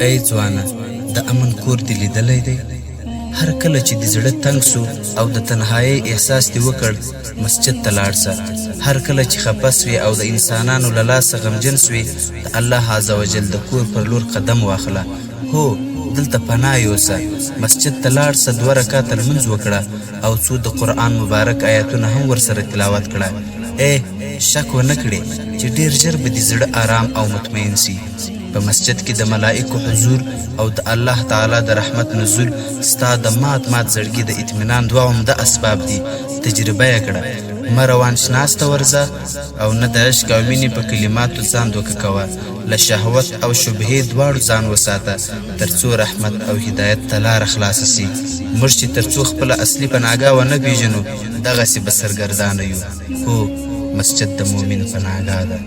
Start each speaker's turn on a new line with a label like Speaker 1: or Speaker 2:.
Speaker 1: ای ځوانه د امن کور دې لیدلی دی؟ هر کله چې د زړه تنګ سو او د تنهایۍ احساس دې وکړ مسجد ته لاړ سه. هر کله چې خفه سوې او د انسانانو له لاسه غمجن سوې د الله عز وجل د کور پر لور قدم واخله. هو دلته پناه یوسه. مسجد ته لاړ سه، 2 رکعاته لمونځ وکړه او څو د قرآن مبارک آیاتونه هم ورسره تلاوت کړه. شک ونه کړې چې ډېر ژر به دې زړه آرام او مطمئن سي. په مسجد کې د ملائکو حضور او د الله تعالی د رحمت نزول ستا د مات زړګي د اطمینان 2 عمده اسباب دي. تجربه یې کړه. مه روان شناس ته ورځه او نه د عشق او مینې په کلماتو ځان دوکه کوه. له شهوت او شبهې دواړو ځان وساته تر څو رحمت او هدایت ته لاره خلاصه سي. موږ چې تر څو خپله اصلي پناهګاه ونه پېژنو دغسې به سرګردانه یو. هو مسجد د مؤمن پناهګاه ده.